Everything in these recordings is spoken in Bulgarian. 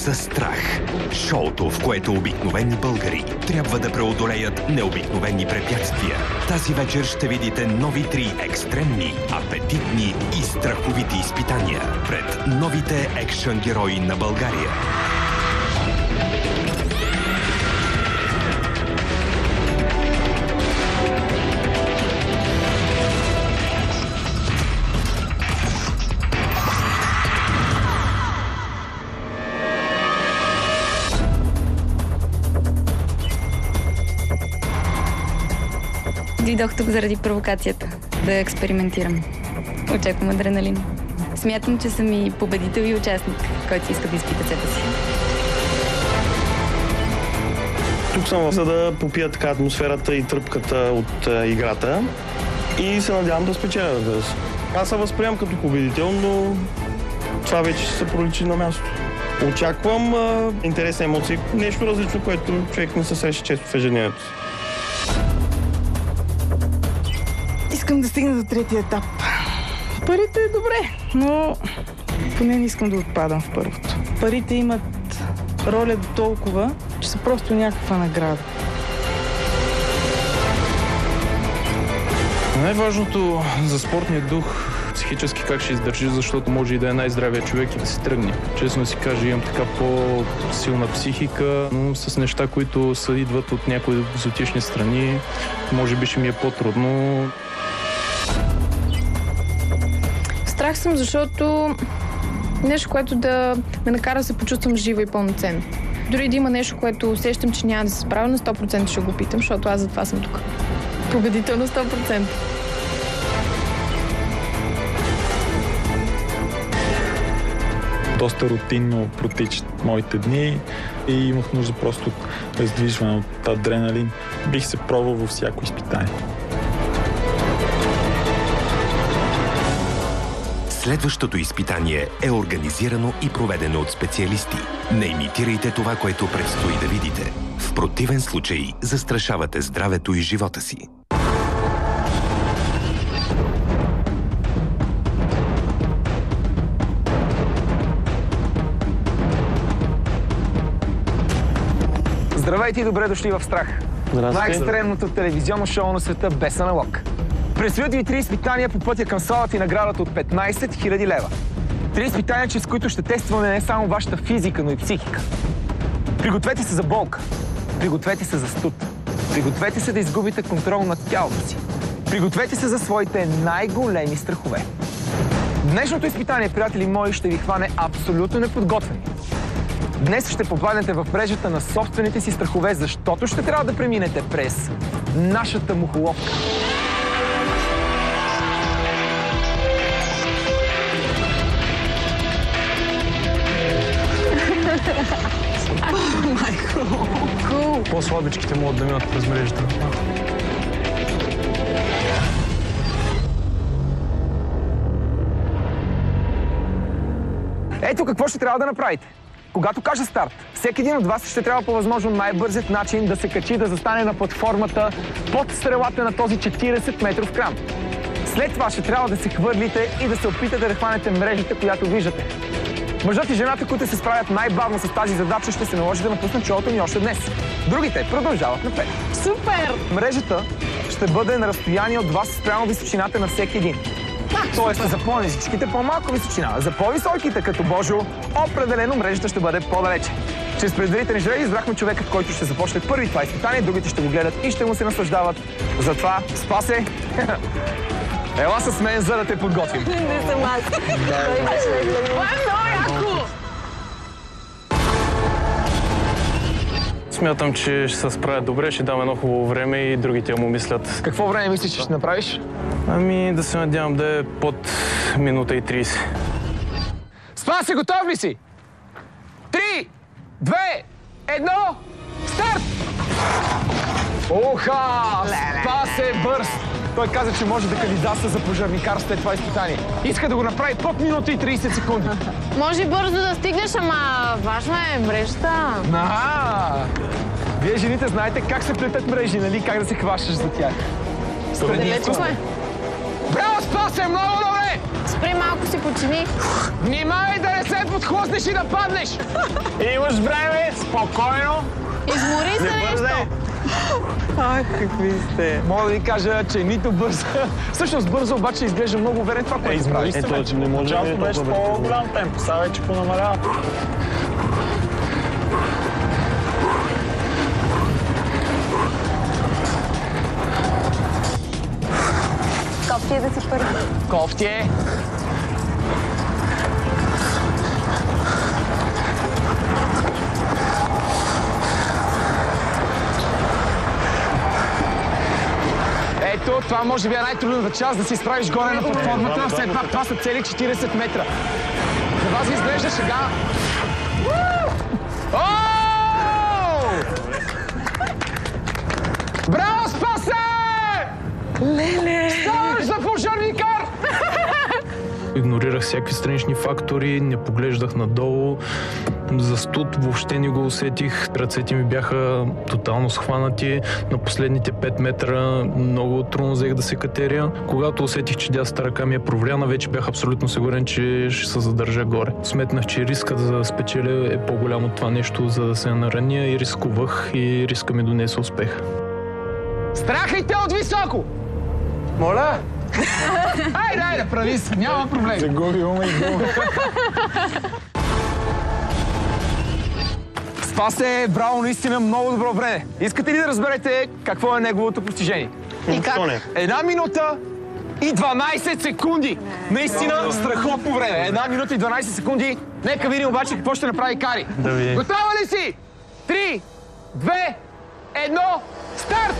със страх. Шоуто, в което обикновени българи трябва да преодолеят необикновени препятствия. Тази вечер ще видите нови 3 екстремни, апетитни и страховити изпитания пред новите екшън герои на България. Дойдох тук заради провокацията, да експериментирам. Очаквам адреналин. Смятам, че съм и победител и участник, който иска да изпита себе си. Тук съм за да попия така атмосферата и тръпката от играта и се надявам да спечеля, разбира се. Аз се възприемам като победител, но това вече се проличи на място. Очаквам интересни емоции, нещо различно, което човек не се среща често в ежедневието. Искам да стигна до третия етап. Парите е добре, но поне не искам да отпадам в първото. Парите имат роля до толкова, че са просто някаква награда. Най-важното за спортния дух психически как ще издържи, защото може и да е най-здравия човек и да се тръгне. Честно си кажа, имам така по-силна психика, но с неща, които са идват от някои екзотични страни, може би ще ми е по-трудно. Страх съм, защото нещо, което да ме накара да се почувствам жива и пълноценна. Дори да има нещо, което усещам, че няма да се справя, на 100% ще го питам, защото аз затова съм тук. Победител на 100%. Доста рутинно протичат моите дни и имах нужда просто да издвижване от адреналин. Бих се пробвал във всяко изпитание. Следващото изпитание е организирано и проведено от специалисти. Не имитирайте това, което предстои да видите. В противен случай застрашавате здравето и живота си. Здравейте и добре дошли в Страх. Най-екстремното телевизионно шоу на света без аналог. Предстоят ви 3 изпитания по пътя към славата и наградата от 15 000 лева. 3 изпитания, чрез които ще тестваме не само вашата физика, но и психика. Пригответе се за болка. Пригответе се за студ. Пригответе се да изгубите контрол над тялото си. Пригответе се за своите най-големи страхове. Днешното изпитание, приятели мои, ще ви хване абсолютно неподготвени. Днес ще попаднете в мрежата на собствените си страхове, защото ще трябва да преминете през нашата мухоловка. По-слабичките могат да минат през мрежата. Ето какво ще трябва да направите. Когато кажа старт, всеки един от вас ще трябва по възможно най-бързият начин да се качи, да застане на платформата под стрелата на този 40 метров кран. След това ще трябва да се хвърлите и да се опитате да хванете мрежата, която виждате. Мъжът и жената, които се справят най-бавно с тази задача, ще се наложи да напуснат шоуто ни още днес. Другите продължават напред. Супер! Мрежата ще бъде на разстояние от вас спрямо височината на всеки един. Тоест за по-низичките по-малко височина, за по-високите като Божо, определено мрежата ще бъде по-далече. Чрез предварителни жребии избрахме човекът, който ще започне първи това изпитание, другите ще го гледат и ще му се наслаждават. Затова, Спасе, ела с мен, за да те подготвим. Не съм аз. Той беше негледно. Това е много яко! Смятам, че ще се справя добре, ще дам едно хубаво време и другите му мислят. Какво време мислиш, че ще направиш? Ами да се надявам да е под минута и 30. Спасе, готов ли си? 3, 2, 1, старт! Оха! Спасе бърз! Той каза, че може да кандидатства за пожарникар след това изпитание. Иска да го направи под минута и 30 секунди. Може бързо да стигнеш, ама важна е мрежата. Вие жените знаете как се плетат мрежи, нали? Как да се хващаш за тях. Далечко е. Браво, Спасе, много добре! Спри малко, си почини. Внимавай да не се подхлъзнеш и да паднеш! Имаш време, спокойно. Измори се нещо. Ах, какви сте. Мога да ви кажа, че нито бързо. Всъщност бързо, обаче изглежда много уверен това, което прави. Ето, не може да Началото беше по-голям темп, сега вече понамалява. Кофти е да си първи. Кофти е. Ето, това може би е най-трудната част, да си изправиш горе на платформата. Все пак това са цели 40 метра. За вас ви изглежда шега. Браво, Спасе! Леле! Ставаш за пожарникар! Игнорирах всякакви странични фактори, не поглеждах надолу. За студ въобще не го усетих. Ръцете ми бяха тотално схванати. На последните 5 метра много трудно взех да се катеря. Когато усетих, че дясната ръка ми е провряна, вече бях абсолютно сигурен, че ще се задържа горе. Сметнах, че рискът да спечеля е по-голям от това нещо, за да се нараня, и рискувах, и риска ми донесе успех. Страхайте от високо! Моля? Айде, прави се, няма проблем. Загуби ума и гума. Спасе, браво, наистина много добро време. Искате ли да разберете какво е неговото постижение? И как? 1 минута и 12 секунди. Наистина страхотно време. 1 минута и 12 секунди. Нека видим обаче какво ще направи Кари. Да видим. Готова ли си? 3, 2, 1, старт!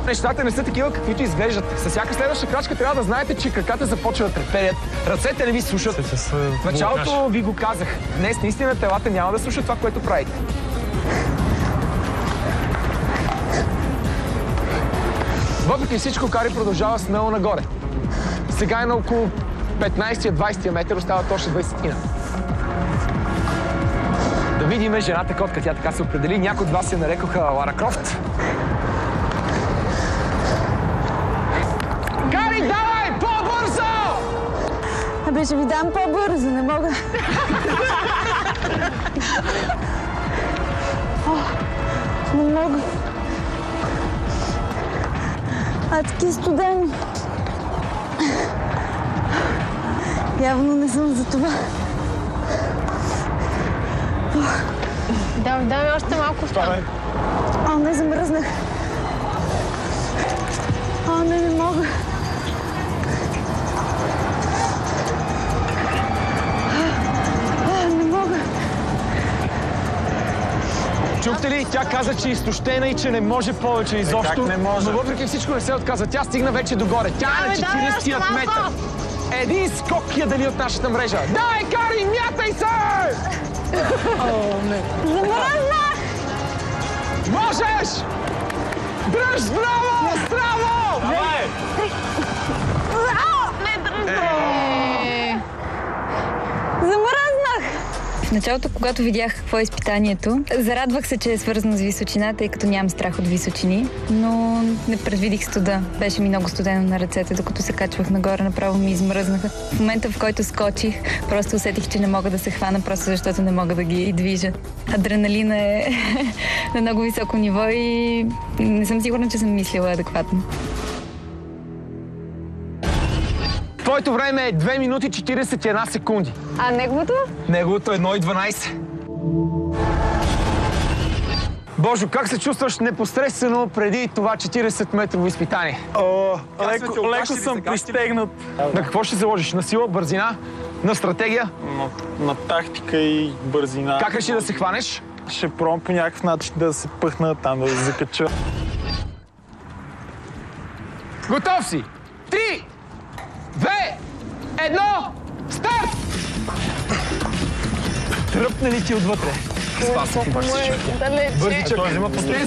Нещата не са такива, каквито изглеждат. С всяка следваща крачка трябва да знаете, че краката започват да треперят, ръцете не ви слушат. В началото ви го казах. Днес наистина телата няма да слушат това, което правите. Въпреки всичко, Кари продължава смело нагоре. Сега е на около 15-20 метър, остават още 20-тина. Да видим жената котка, тя така се определи. Някои от вас я нарекоха Лара Крофт. Кари, давай! По-бързо! Абе, ще ви дам по-бързо, не мога. Не мога. Адски студен. Явно не съм за това. Давай още малко в това. О, не, замръзнах. О, не мога. Не мога. Чухте ли? Тя каза, че е изтощена и че не може повече изобщо. Как не може? Но въпреки всичко не се отказа. Тя стигна вече догоре. Тя е на 40-тият метър. Един скок я дали от нашата мрежа. Дай, Кари, мятай се! Замръзнах! Можеш! Дръж, браво! Здраво! Давай! Не дръждам! Замръзнах! В началото, когато видях какво е изпитанието, зарадвах се, че е свързано с височина, тъй като нямам страх от височини, но не предвидих студа. Беше ми много студено на ръцете, докато се качвах нагоре, направо ми измръзнаха. В момента, в който скочих, просто усетих, че не мога да се хвана, просто защото не мога да ги движа. Адреналина е на много високо ниво и не съм сигурна, че съм мислила адекватно. Твоето време е 2 минути 41 секунди. А неговото? Неговото е 1:12. Божо, как се чувстваш непосредствено преди това 40-метрово изпитание? Леко съм пристегнат. На какво ще заложиш? На сила, бързина, на стратегия? На тактика и бързина. Как реши да се хванеш? Ще пробвам по някакъв начин да се пъхна там, да се закача. Готов си! 3, 2, 1, старт! Тръпне ли ти отвътре? Спасах и бащи човек. Бързи човек.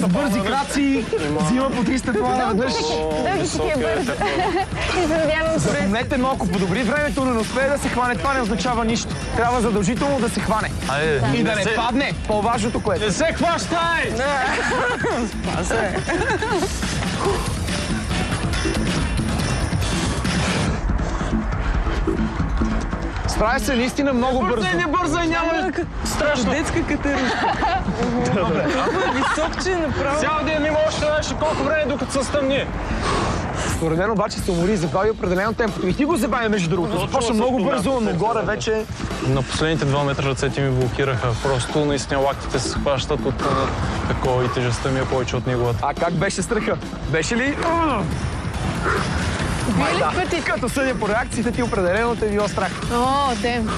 С бързи краци взима по 300 плана наведнъж. Дълги си е бърз. И се надявам се. Запомнете, малко подобри времето, но не успее да се хване. Това не означава нищо. Трябва задължително да се хване. И да не падне. По-важното което. Не се хващай! Спасе. Справя се наистина много бързо. Не бързай, няма страшно. Детска катерушка. Добре. Висок, че направо. Цял ден има още знаеш колко време докато се стъмни. Според мен обаче се умори и забави определено темпото. И ти го забави между другото. Започна много бързо, но горе вече... На последните 2 метра ръцете ми блокираха. Просто наистина лактите се хващат от такова и тежестта ми е повече от неговата. А как беше страха? Беше ли? Пъти. Като съдя по реакциите ти определено те било страх. О, дем.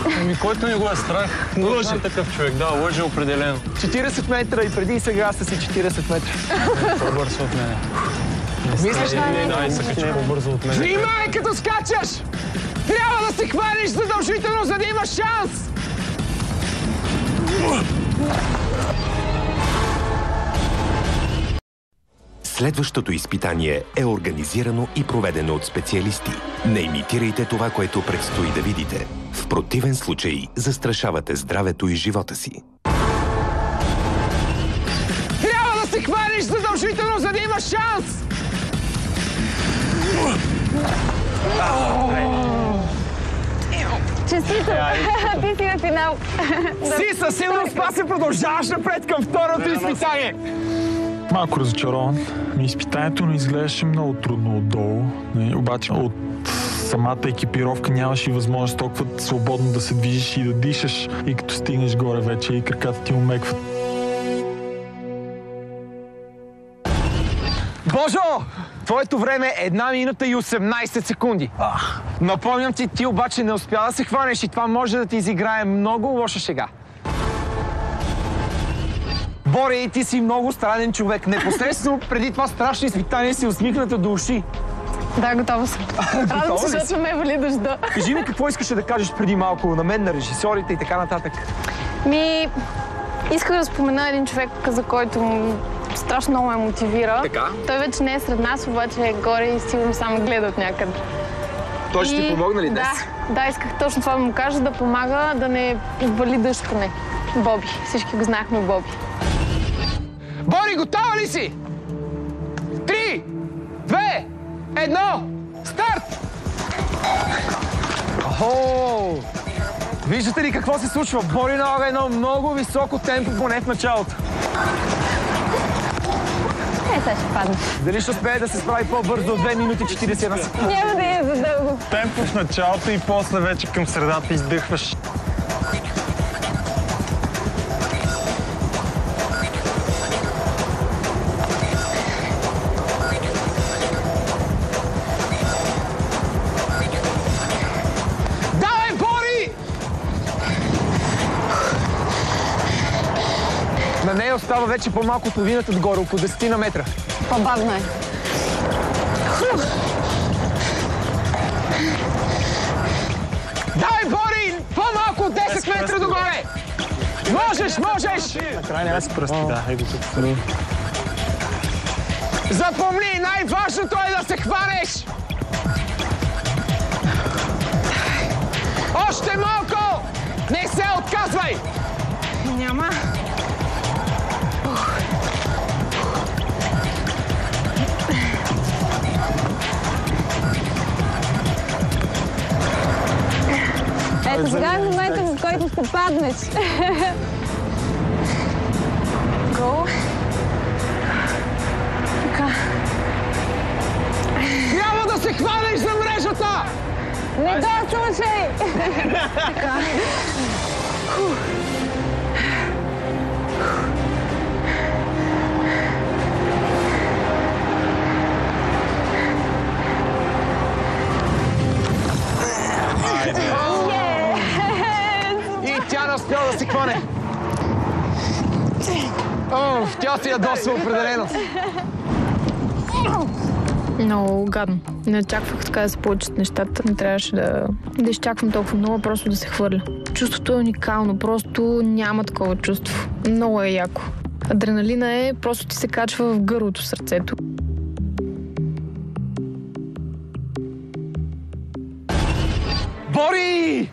Който не го е страх, лъжи такъв човек. Да, лъжи определено. 40 метра и преди и сега сте си 40 метра. По-бързо от мене. Мислиш ли? Да, и се качи по-бързо от мене. Внимай, като скачаш! Трябва да се хванеш задължително, за да имаш шанс! Следващото изпитание е организирано и проведено от специалисти. Не имитирайте това, което предстои да видите. В противен случай застрашавате здравето и живота си. Трябва да се хванеш задължително, за да имаш шанс! Честито! Ти си на финал. Си със сигурност Спасе продължаваш напред към второто изпитание! Малко разочарован. Изпитанието не изглеждаше много трудно отдолу. Обаче от самата екипировка нямаш и възможност толкова свободно да се движиш и да дишаш. И като стигнеш горе вече и краката ти умекват. Божо! Твоето време е 1 минута и 18 секунди. Напомням ти обаче не успя да се хванеш и това може да ти изиграе много лоша шега. Бори, ти си много странен човек. Непосредствено преди това страшно изпитание си усмихната до уши. Да, готова съм. Радвам се, защото ме вали дъжда. Кажи ми какво искаше да кажеш преди малко на мен, на режисьорите и така нататък. Исках да спомена един човек, за който страшно много ме мотивира. Така? Той вече не е сред нас, обаче е горе и сигурно само гледа от някъде. Той ще ти помогна ли днес? Да, исках точно това да му кажа, да помага да не вали дъжд поне. Боби. Всички го знаехме Боби. Бори, готова ли си? 3, 2, 1, старт! Охо! Виждате ли какво се случва? Бори налага едно много високо темпо, поне в началото. Сега ще падне. Дали ще успее да се справи по-бързо от 2 минути 41 секунди? Няма да е за дълго. Темпо в началото и после вече към средата издъхваш. На нея остава вече по-малко от половината отгоре, около 10 метра. По-бавно е. Давай, Бори! По-малко от 10 метра догоре! Можеш, можеш! Накрая няма си пръсти, да. Ето тук. Запомни, най-важното е да се хванеш! Още малко! Не се отказвай! Няма. Ето сега е момента, в който ще паднеш. Го. Така. Трябва да се хванеш за мрежата! Не го слушай! Така. И тя не успяла да се хване. Тя си ядосва определено. Много гадно. Не очаквах така да се получат нещата. Не трябваше да изчаквам толкова много, просто да се хвърля. Чувството е уникално, просто няма такова чувство. Много е яко. Адреналина е, просто ти се качва в гърлото, сърцето. Бори!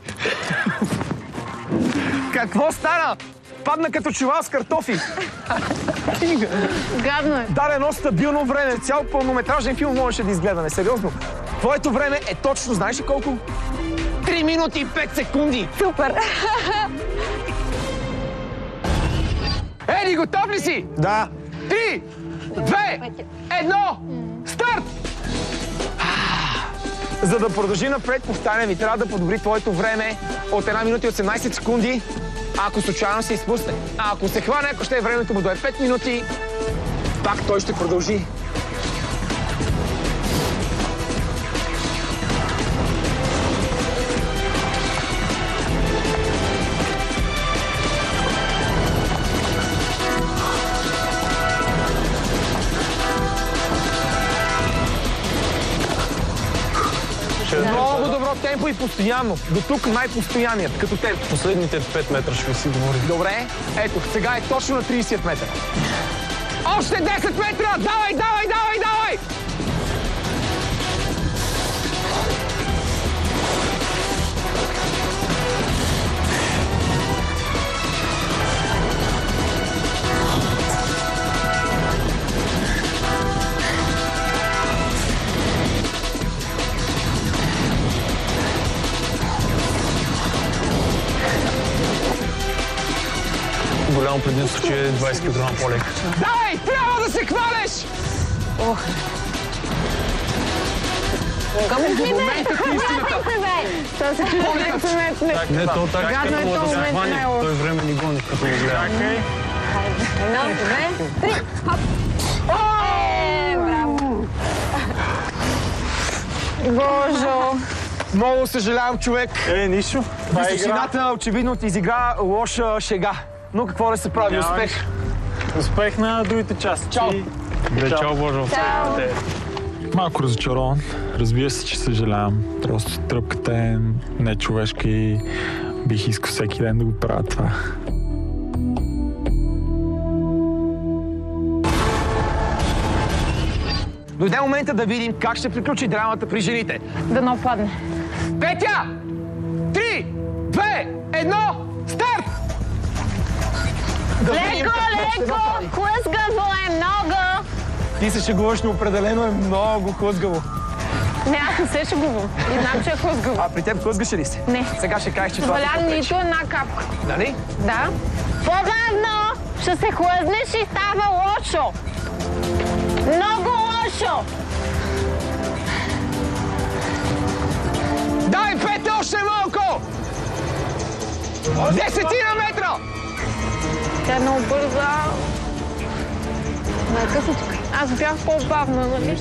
Какво стана? Падна като чувал с картофи. Гадно е. Даде едно стабилно време. Цял пълнометражен филм можеше да изгледаме. Сериозно. Твоето време е точно, знаеш ли колко? 3 минути и 5 секунди. Супер! Еди, готов ли си? Да. 3, 2, 1, старт! За да продължи напред, повтарям ви, трябва да подобри твоето време от 1 минута и 18 секунди, ако случайно се изпусне. А ако се хване, ако ще е времето му до 5 минути, пак той ще продължи. Много добро темпо и постоянно. До тук най-постоянният, като темпо. Последните 5 метра ще ви си говори. Добре, ето, сега е точно на 30 метра. Още 10 метра! Давай, давай, давай, давай! Голямо предимство, че е 20 кг по-лек. Давай, трябва да се хванеш! Ох. В момента е истината. Не, то така като мога да се хване. Той време ни гони, като го гледа. Чакай. Едно, две, три, хоп! Браво! Боже! Много съжалявам, човек. Нищо. Височината очевидно ти изигра лоша шега. Но какво да се прави? Успех! Успех на другите части. Чао! Добре, чао, Божо. Чао! Малко разочарован. Разбира се, че съжалявам. Просто тръпката е нечовешка и бих искал всеки ден да го правя това. Дойде момента да видим как ще приключи драмата при жените. Да не опадне. Петя! 3, 2, 1, старт! Леко, леко! Хлъзгаво е много! Ти се шегуваш, но определено е много хлъзгаво. Не, аз не се шегувам. И знам, че е хлъзгаво. А при теб хлъзгаше ли се? Не. Сега ще кажеш, че това ти Валян попречи. нито една капка. Нали? Да. По-бавно! Ще се хлъзнеш и става лошо! Много лошо! Дай, Петя, още малко! 10 метра! Тя е много бърза. Най-късничка. Аз бях по-бавна, нали?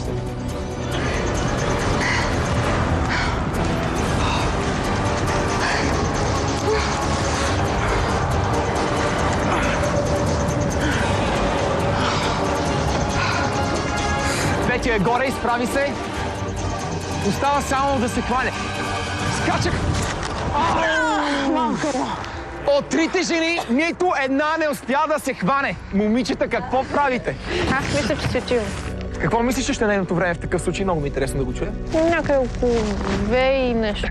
Петя е горе, изправи се. Остава само да се хване. Скачах! От трите жени, нито една не успя да се хване. Момичета, какво правите? Аз мисля, че се чива. Какво мислиш, че ще е нейното време в такъв случай? Много ми е интересно да го чуя. Някъде около 2 и нещо.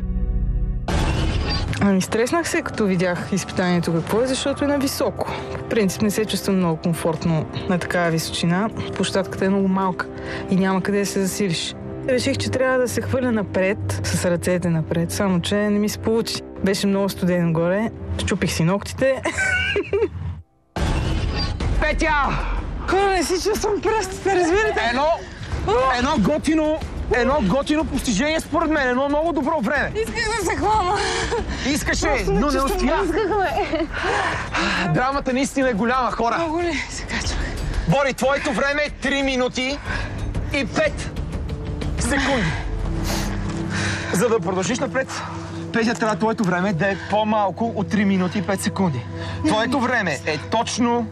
Ами стреснах се, като видях изпитанието какво е, защото е на високо. В принцип не се чувствам много комфортно на такава височина. Площадката е много малка и няма къде да се засилиш. Реших, че трябва да се хвърля напред, с ръцете напред, само че не ми се получи. Беше много студено горе, счупих си ногтите. Петя! Хора, не си чувствам пръстите, разбирате? Едно готино постижение според мен, едно много добро време. Исках да се хвана. Искаше, но не успя. Драмата наистина е голяма, хора. Много ли се качвах? Бори, твоето време е 3 минути и 5 секунди. За да продължиш напред, Петя, трябва твоето време да е по-малко от 3 минути и 5 секунди. Твоето време е точно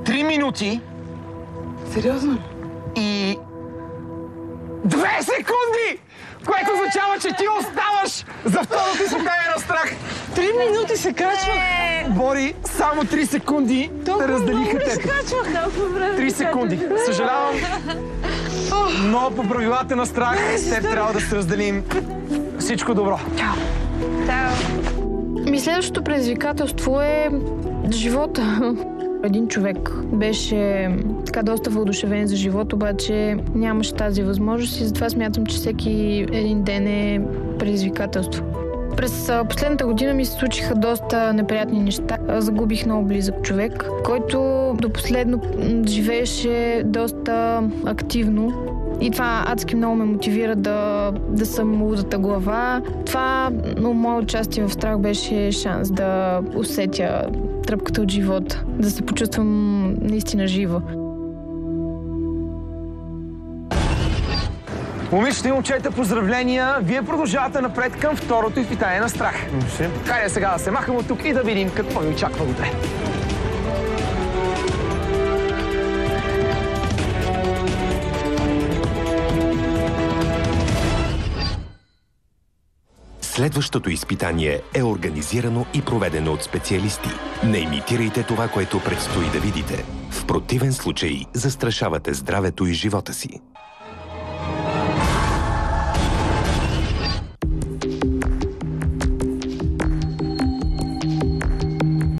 3 минути Сериозно? и 2 секунди! Което означава, че ти оставаш за второто изпитание на страх. 3 минути се качвах. Бори, само 3 секунди да разделиха теб. 3 секунди. Съжалявам. Но по правилата на страх с теб трябва да се разделим. Всичко добро. Следващото предизвикателство е живота. Един човек беше така доста въодушевен за живот, обаче нямаше тази възможност и затова смятам, че всеки един ден е предизвикателство. През последната година ми се случиха доста неприятни неща. Загубих много близък човек, който до последно живееше доста активно. И това адски много ме мотивира да съм лудата глава. Това, мое участие в страх беше шанс да усетя тръпката от живота, да се почувствам наистина жива. Момичета и момчета, поздравления! Вие продължавате напред към второто изпитание на страх. Хайде сега да се махаме от тук и да видим какво ни очаква утре. Следващото изпитание е организирано и проведено от специалисти. Не имитирайте това, което предстои да видите. В противен случай застрашавате здравето и живота си.